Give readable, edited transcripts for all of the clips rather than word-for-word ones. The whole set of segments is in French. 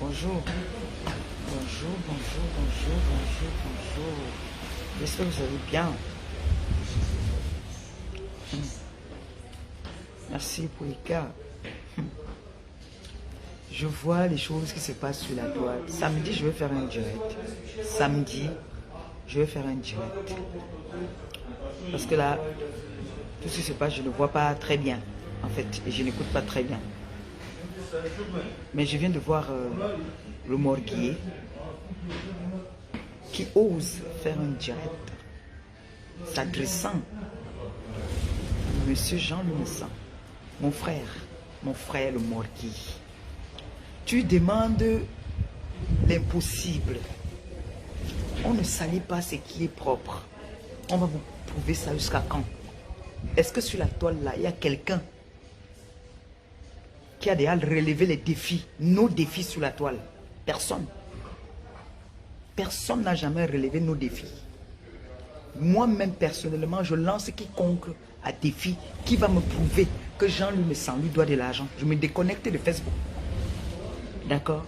Bonjour. Bonjour, bonjour, bonjour, bonjour, bonjour. J'espère que vous allez bien. Merci pour les cas. Je vois les choses qui se passent sur la toile. Samedi, je vais faire un direct. Samedi, je vais faire un direct. Parce que là, tout ce qui se passe, je ne vois pas très bien. En fait, et je n'écoute pas très bien. Mais je viens de voir le Morguier qui ose faire un direct s'adressant à Monsieur Jean Lumessan, mon frère le Morguier. Tu demandes l'impossible. On ne salit pas ce qui est propre. On va vous prouver ça jusqu'à quand? Est-ce que sur la toile là, il y a quelqu'un qui a déjà relevé les défis, nos défis sur la toile? Personne. Personne n'a jamais relevé nos défis. Moi-même, personnellement, je lance quiconque à défi qui va me prouver que Jean Lumessan lui doit de l'argent. Je me déconnecte de Facebook. D'accord?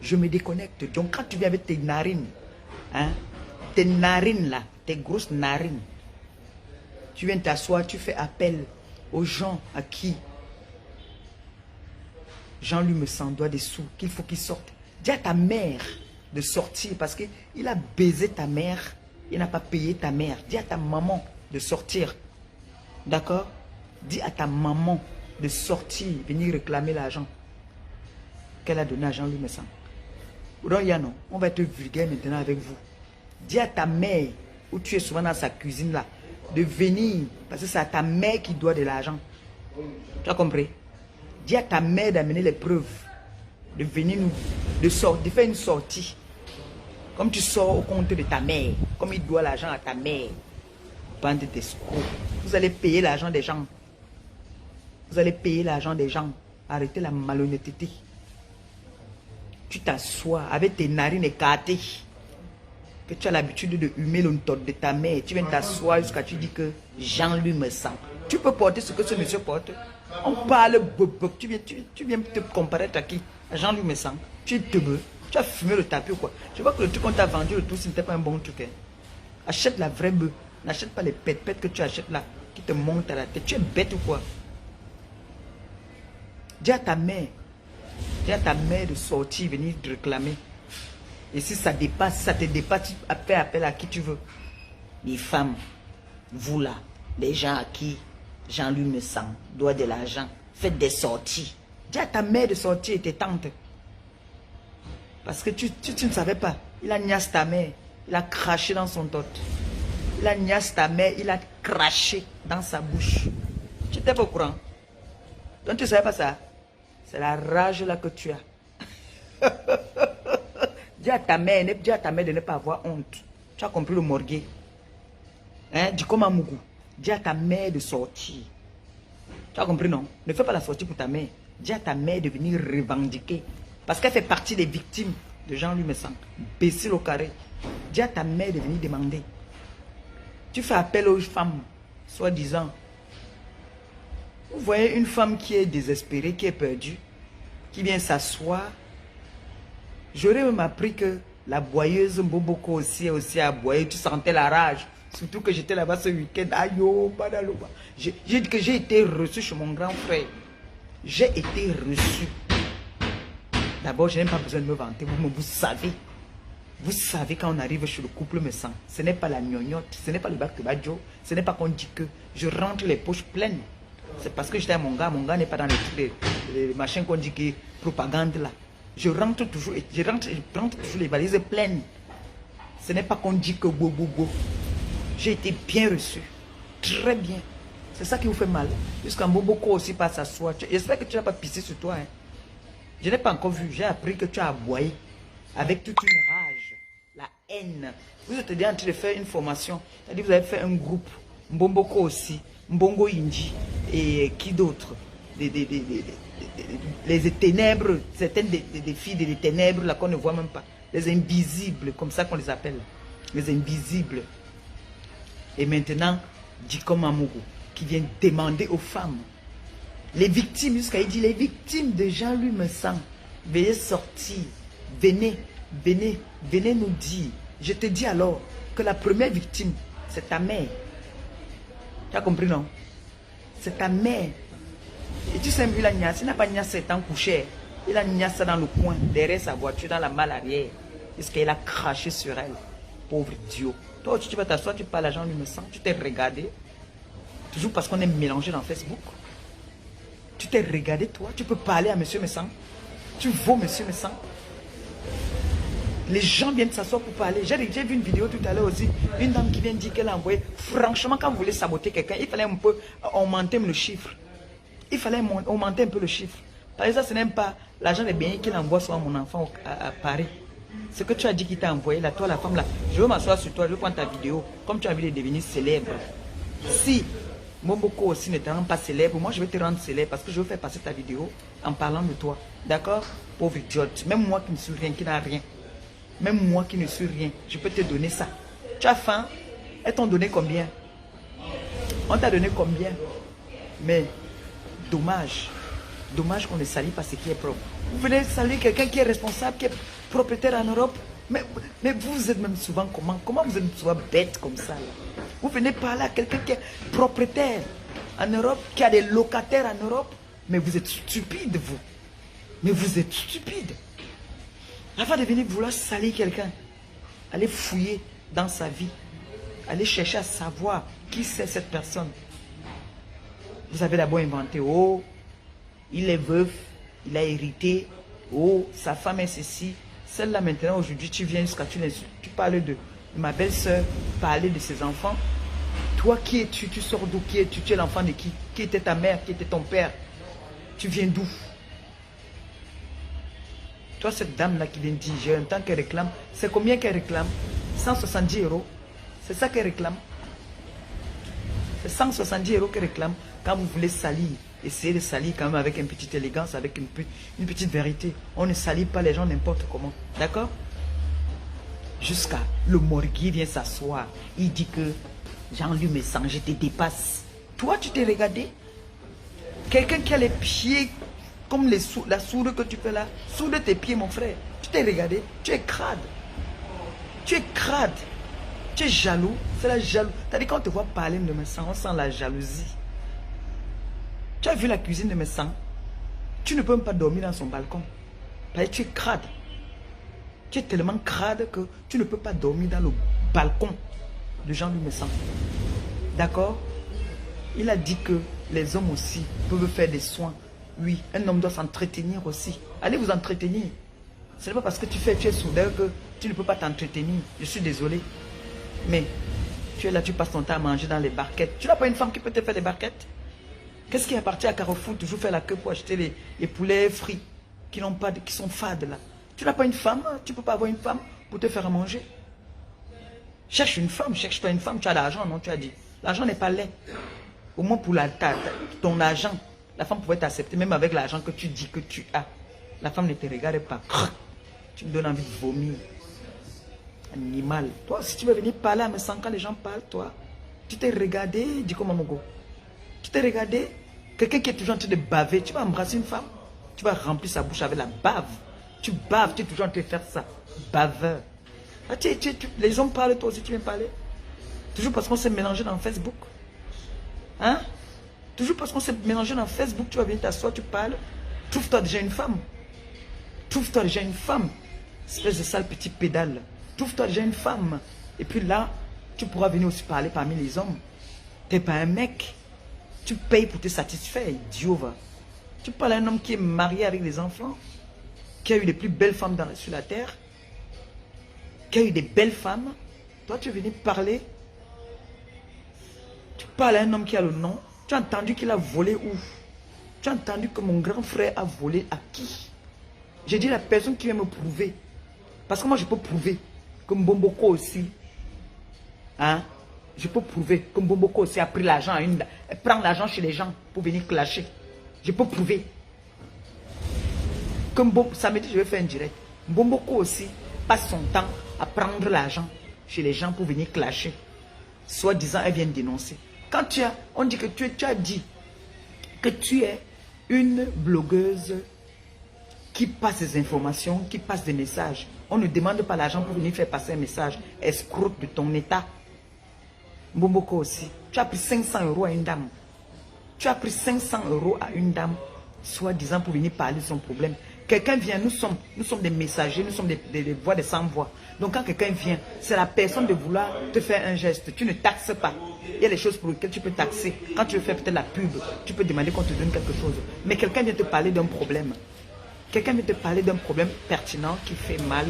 Je me déconnecte. Donc, quand tu viens avec tes narines, hein, tes narines là, tes grosses narines, tu viens t'asseoir, tu fais appel aux gens à qui Jean Lumessan doit des sous, qu'il faut qu'il sorte. Dis à ta mère de sortir parce qu'il a baisé ta mère, il n'a pas payé ta mère. Dis à ta maman de sortir. D'accord? Dis à ta maman de sortir, venir réclamer l'argent qu'elle a donné à Jean Lumessan. Non, on va être vulgaire maintenant avec vous. Dis à ta mère, où tu es souvent dans sa cuisine là, de venir, parce que c'est à ta mère qui doit de l'argent. Tu as compris? Dis à ta mère d'amener les preuves, de venir nous, de faire une sortie. Comme tu sors au compte de ta mère, comme il doit l'argent à ta mère. Bande d'escrocs. Vous allez payer l'argent des gens. Vous allez payer l'argent des gens. Arrêtez la malhonnêteté. Tu t'assois avec tes narines écartées. Que tu as l'habitude de humer le tot de ta mère. Tu viens t'asseoir jusqu'à tu dis que Jean Lumessan. Tu peux porter ce que ce monsieur porte. On parle bob. Tu viens te comparer à qui? À Jean Lumessan. Tu es teubeux. Tu as fumé le tapis ou quoi? Je vois que le truc qu'on t'a vendu, le tout, ce n'était pas un bon truc. Hein. Achète la vraie bœuf. N'achète pas les pètes que tu achètes là, qui te montent à la tête. Tu es bête ou quoi? Dis à ta mère de sortir, venir te réclamer. Et si ça dépasse, ça te dépasse, tu fais appel à qui tu veux. Les femmes, vous là, les gens à qui Jean Lumessan doit de l'argent, faites des sorties. Dis à ta mère de sortir et tes tantes. Parce que tu ne savais pas. Il a niasse ta mère. Il a craché dans son tot. Il a niasse ta mère. Il a craché dans sa bouche. Tu n'étais pas au courant. Donc tu ne savais pas ça. C'est la rage là que tu as. Dis à ta mère de ne pas avoir honte. Tu as compris le Morguier. Hein? Dis comme un Mougou. Dis à ta mère de sortir. Tu as compris, non? Ne fais pas la sortie pour ta mère. Dis à ta mère de venir revendiquer. Parce qu'elle fait partie des victimes de Jean Lumessan. Bécile au carré. Dis à ta mère de venir demander. Tu fais appel aux femmes, soi-disant. Vous voyez une femme qui est désespérée, qui est perdue, qui vient s'asseoir. J'aurais même appris que la boyeuse Mboboko aussi a boyé. Tu sentais la rage. Surtout que j'étais là-bas ce week-end. Ayo, badaloba. J'ai dit que j'ai été reçu chez mon grand frère. J'ai été reçu. D'abord, je n'ai pas besoin de me vanter. Vous savez. Vous savez quand on arrive chez le couple Messan. Ce n'est pas la gnognotte. Ce n'est pas le bac de badjo. Ce n'est pas qu'on dit que je rentre les poches pleines. C'est parce que j'étais à mon gars. Mon gars n'est pas dans les trucs, les machins qu'on dit que propagande là. Je rentre toujours les valises pleines. Ce n'est pas qu'on dit que go. J'ai été bien reçu. Très bien. C'est ça qui vous fait mal. Jusqu'à Mboboko aussi passe à soi. J'espère que tu n'as pas pissé sur toi. Hein. Je n'ai pas encore vu. J'ai appris que tu as aboyé. Avec toute une rage. La haine. Vous êtes déjà en train de faire une formation. C'est-à-dire vous avez fait un groupe. Mboboko aussi. Mbongo Inji. Et qui d'autre? Les ténèbres. Certaines des filles des ténèbres là qu'on ne voit même pas. Les invisibles. Comme ça qu'on les appelle. Les invisibles. Et maintenant, Djikom Amougou, qui vient demander aux femmes, les victimes, jusqu'à il dit, les victimes de Jean Lumessan, Veuillez sortir. Venez, venez, venez nous dire. Je te dis alors que la première victime, c'est ta mère. Tu as compris, non? C'est ta mère. Et tu sais, il a niasse. Il n'a pas niasse étant couché. Il a niasse dans le coin, derrière sa voiture, dans la malle arrière. Parce qu'il a craché sur elle. Pauvre idiot. Toi, tu vas t'asseoir, tu parles à Jean me sent. Tu t'es regardé. Toujours parce qu'on est mélangé dans Facebook. Tu t'es regardé, toi. Tu peux parler à monsieur Messan. Tu vaux monsieur Messan. Les gens viennent s'asseoir pour parler. J'ai vu une vidéo tout à l'heure aussi. Une dame qui vient dire qu'elle a envoyé. Franchement, quand vous voulez saboter quelqu'un, il fallait un peu augmenter le chiffre. Il fallait augmenter un peu le chiffre. Par exemple, ce n'est pas l'argent des biens qu'il envoie sur mon enfant à Paris. Ce que tu as dit qu'il t'a envoyé, là, toi, la femme, là, je veux m'asseoir sur toi, je veux prendre ta vidéo. Comme tu as envie de devenir célèbre. Si Momboko aussi ne te rend pas célèbre, moi, je vais te rendre célèbre parce que je veux faire passer ta vidéo en parlant de toi. D'accord? Pauvre idiote. Même moi qui ne suis rien, qui n'a rien. Même moi qui ne suis rien, je peux te donner ça. Tu as faim? Elles t'ont donné combien? On t'a donné combien? Mais, dommage. Dommage qu'on ne salit pas ce qui est propre. Vous venez saluer quelqu'un qui est responsable, qui est propriétaire en Europe. Mais vous êtes même souvent comment? Comment vous êtes souvent bête comme ça là? Vous venez parler à quelqu'un qui est propriétaire en Europe, qui a des locataires en Europe. Mais vous êtes stupide, vous. Mais vous êtes stupide. Avant de venir vouloir salir quelqu'un, allez fouiller dans sa vie. Allez chercher à savoir qui c'est cette personne. Vous avez d'abord inventé, oh, il est veuf, il a hérité, oh, sa femme est ceci. Celle-là maintenant, aujourd'hui, tu viens jusqu'à tu parles de ma belle-sœur, parler de ses enfants. Toi, qui es-tu? Tu sors d'où? Qui es-tu? Tu es l'enfant de qui? Qui était ta mère? Qui était ton père? Tu viens d'où? Toi, cette dame-là qui vient de dire, j'ai un temps qu'elle réclame. C'est combien qu'elle réclame? 170 €. C'est ça qu'elle réclame. C'est 170 € qu'elle réclame. Quand vous voulez salir, essayez de salir quand même avec une petite élégance, avec une petite vérité. On ne salit pas les gens n'importe comment. D'accord? Jusqu'à le morguier vient s'asseoir. Il dit que Jean-Luc me sent, je te dépasse. Toi, tu t'es regardé? Quelqu'un qui a les pieds comme la sourde que tu fais là, soude tes pieds, mon frère. Tu t'es regardé, tu es crade. Tu es crade. Tu es jaloux. C'est la jalousie. C'est-à-dire quand on te voit parler de mes sangs, on sent la jalousie. Tu as vu la cuisine de mes sangs? Tu ne peux même pas dormir dans son balcon. Parce que tu es crade. Tu es tellement crade que tu ne peux pas dormir dans le balcon de Jean-Luc Messan. D'accord? Il a dit que les hommes aussi peuvent faire des soins. Oui, un homme doit s'entretenir aussi. Allez vous entretenir. Ce n'est pas parce que tu es soudeur que tu ne peux pas t'entretenir. Je suis désolé. Mais tu es là, tu passes ton temps à manger dans les barquettes. Tu n'as pas une femme qui peut te faire des barquettes? Qu'est-ce qui est parti à Carrefour, toujours faire la queue pour acheter les poulets frits qui sont fades là? Tu n'as pas une femme? Tu ne peux pas avoir une femme pour te faire à manger? Cherche une femme, cherche-toi une femme. Tu as l'argent, non? Tu as dit. L'argent n'est pas laid. Au moins pour ton argent. La femme pouvait t'accepter même avec l'argent que tu dis que tu as. La femme ne te regarde pas. Tu me donnes envie de vomir. Animal. Toi, si tu veux venir parler à me sens quand les gens parlent, toi, tu t'es regardé, dis comment mon go. Tu t'es regardé, quelqu'un qui est toujours en train de baver, tu vas embrasser une femme, tu vas remplir sa bouche avec la bave. Tu baves, tu es toujours en train de faire ça. Baveur. Ah, les hommes parlent, toi aussi tu viens parler. Toujours parce qu'on s'est mélangé dans Facebook. Hein? Toujours parce qu'on s'est mélangé dans Facebook, tu vas venir t'asseoir, tu parles. Trouve-toi déjà une femme. Trouve-toi déjà une femme. Espèce de sale petit pédale. Trouve-toi déjà une femme. Et puis là, tu pourras venir aussi parler parmi les hommes. Tu n'es pas un mec. Tu payes pour te satisfaire, idiot va. Tu parles à un homme qui est marié avec des enfants, qui a eu les plus belles femmes sur la terre, qui a eu des belles femmes. Toi, tu es venu parler. Tu parles à un homme qui a le nom. Tu as entendu qu'il a volé où? Tu as entendu que mon grand frère a volé à qui? J'ai dit la personne qui vient me prouver. Parce que moi, je peux prouver que Mbomboko aussi. Hein? Je peux prouver que Mbomboko aussi a pris l'argent prend l'argent chez les gens pour venir clasher. Je peux prouver. Que samedi, je vais faire un direct. Mbomboko aussi passe son temps à prendre l'argent chez les gens pour venir clasher. Soit disant, elle vient dénoncer. Quand on dit que tu as dit que tu es une blogueuse qui passe des informations, qui passe des messages. On ne demande pas l'argent pour venir faire passer un message. Escroc de ton état. Mbomoko aussi. Tu as pris 500 € à une dame. Tu as pris 500 € à une dame, soi-disant pour venir parler de son problème. Quelqu'un vient, nous sommes des messagers, nous sommes des voix, des sans-voix. Donc quand quelqu'un vient, c'est la personne de vouloir te faire un geste. Tu ne taxes pas. Il y a des choses pour lesquelles tu peux taxer. Quand tu veux faire peut-être la pub, tu peux demander qu'on te donne quelque chose. Mais quelqu'un vient te parler d'un problème. Quelqu'un vient te parler d'un problème pertinent qui fait mal.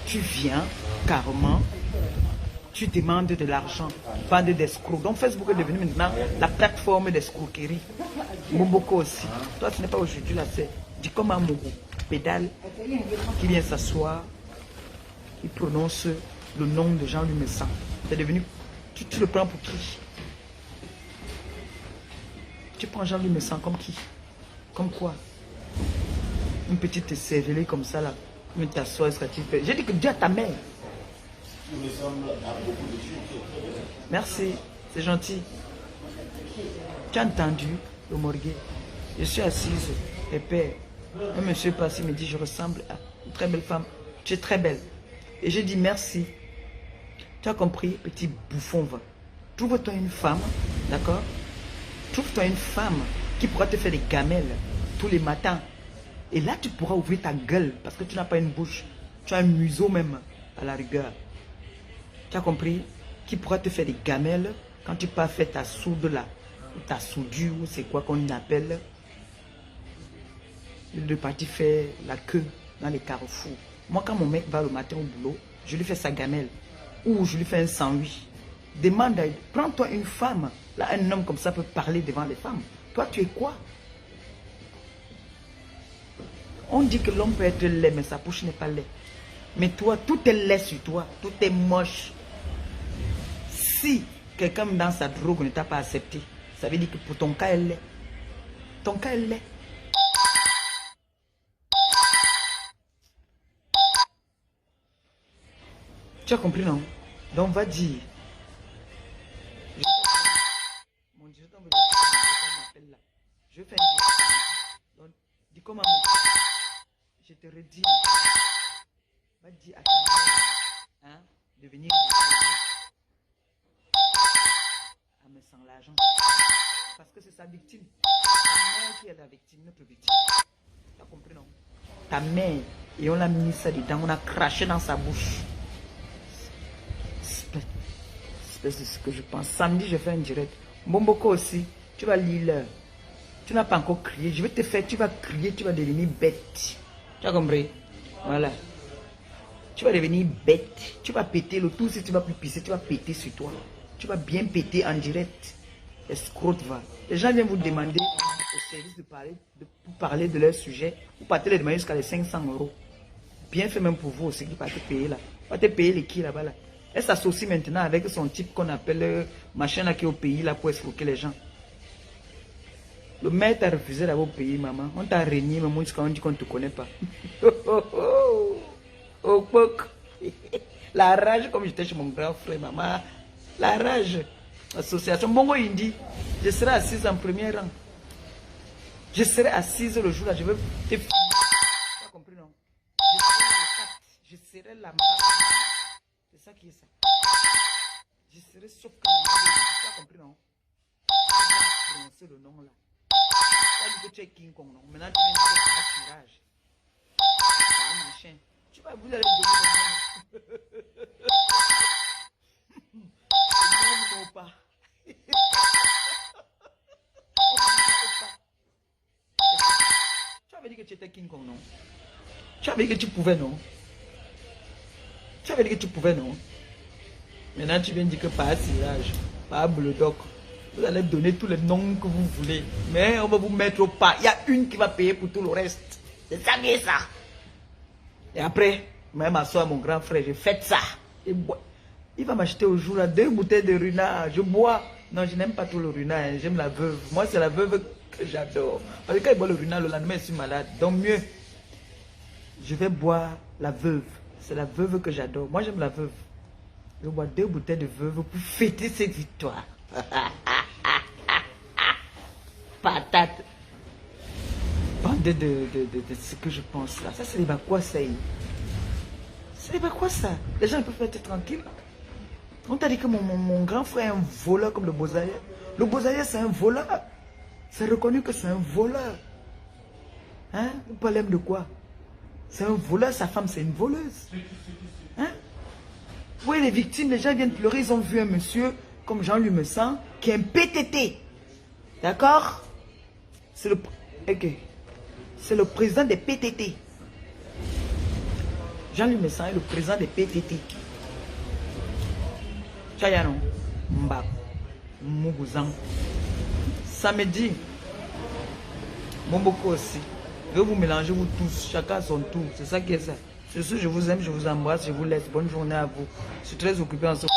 Tu viens carrément, tu demandes de l'argent, bande d'escrocs. Donc Facebook est devenu maintenant la plateforme d'escroquerie. Mboko aussi. Toi, ce n'est pas aujourd'hui là, c'est dit comme un Mougou, pédale, qui vient s'asseoir, qui prononce le nom de Jean-Louis Messan. C'est devenu, tu le prends pour qui? Tu prends Jean-Louis Messan comme qui? Comme quoi? Une petite cervelée comme ça là, mais t'assois, ce que tu fais. J'ai dit que Dieu a ta mère. Merci, c'est gentil. Tu as entendu le morgue? Je suis assise, et père. Un monsieur passe, il me dit, je ressemble à une très belle femme. Tu es très belle. Et j'ai dit merci. Tu as compris, petit bouffon, va. Trouve-toi une femme, d'accord? Trouve-toi une femme qui pourra te faire des gamelles tous les matins. Et là, tu pourras ouvrir ta gueule parce que tu n'as pas une bouche. Tu as un museau même, à la rigueur. Tu as compris? Qui pourra te faire des gamelles quand tu pars faire ta soude là. Ou ta soudure, ou c'est quoi qu'on appelle. De partir faire la queue dans les carrefours. Moi, quand mon mec va le matin au boulot, je lui fais sa gamelle. Ou je lui fais un sandwich. Demande, prends-toi une femme. Là, un homme comme ça peut parler devant les femmes. Toi, tu es quoi? On dit que l'homme peut être laid, mais sa bouche n'est pas laid. Mais toi, tout est laid sur toi. Tout est moche. Si quelqu'un dans sa drogue ne t'a pas accepté, ça veut dire que pour ton cas, elle l'est. Ton cas, elle l'est. Tu as compris, non? Donc, va dire. Mon Dieu, m'appelle là. Je fais un donc, dis comment je te redis. Va dire à ta mère, hein, de venir à me sans l'argent. Parce que c'est sa victime. Ta mère qui est la victime, notre victime. Tu as compris, non? Ta mère, et on l'a mis ça dedans, on a craché dans sa bouche. C'est ce que je pense. Samedi, je fais un direct. Mbomoko aussi, tu vas lire l'heure. Tu n'as pas encore crié. Je vais te faire, tu vas crier, tu vas devenir bête. Tu as compris? Voilà. Tu vas devenir bête. Tu vas péter le tout. Si tu vas plus pisser, tu vas péter sur toi. Tu vas bien péter en direct. Escroc va. Les gens viennent vous demander au service pour parler de leur sujet. Vous partez les demander jusqu'à les 500 €. Bien fait même pour vous aussi qui va te payer là. Va te payer les qui là-bas là. Elle s'associe maintenant avec son type qu'on appelle machin là qui est au pays là pour escroquer les gens. Le maire t'a refusé d'avoir au pays, maman. On t'a régné, mais moi, on dit qu'on ne te connaît pas. Oh, poc. La rage, comme j'étais chez mon grand frère, maman. La rage. Association Bongo Indi. Je serai assise en premier rang. Je serai assise le jour là. Je veux te filmer. Tu as compris, non? Je serai la base. C'est ça qui est ça. Je serai sauf que tu as compris, non? Je vais prononcer le nom là. Tu es King Kong, non? Maintenant, tu viens de faire un tirage. Un machin. Tu vas vous allez donner le nom. Non, pas. Tu avais dit que tu étais King Kong, non? Tu avais dit que tu pouvais, non? Tu avais dit que tu pouvais, non? Maintenant, tu viens de dire que pas tirage, pas bulldog. Vous allez donner tous les noms que vous voulez. Mais on va vous mettre au pas. Il y a une qui va payer pour tout le reste. C'est ça qui est ça. Et après, même à soi, mon grand frère, j'ai fait ça. Il va m'acheter au jour là 2 bouteilles de Runa. Je bois. Non, je n'aime pas tout le Runa. Hein. J'aime la veuve. Moi, c'est la veuve que j'adore. Parce que quand il boit le Runa, le lendemain, je suis malade. Donc mieux, je vais boire la veuve. C'est la veuve que j'adore. Moi, j'aime la veuve. Je bois 2 bouteilles de veuve pour fêter cette victoire. Patate. Bande de ce que je pense là. Ça, c'est les quoi ça? C'est pas quoi ça? Les gens ils peuvent être tranquilles. On t'a dit que mon grand frère est un voleur comme le Bozaya. Le Bozaya, c'est un voleur. C'est reconnu que c'est un voleur. Hein? Vous parlez de quoi? C'est un voleur, sa femme, c'est une voleuse. Hein? Oui, les victimes, les gens viennent pleurer. Ils ont vu un monsieur, comme Jean-Louis Messan, qui est un PTT. D'accord? C'est le... Okay. C'est le président des PTT. Jean-Louis Messan est le président des PTT. Chayano, Mbap, Mouguzan. Samedi, Momboko aussi. Je vais vous mélanger, vous tous, chacun son tour. C'est ça qui est ça. Sur ce, je vous aime, je vous embrasse, je vous laisse. Bonne journée à vous. Je suis très occupé en ce moment.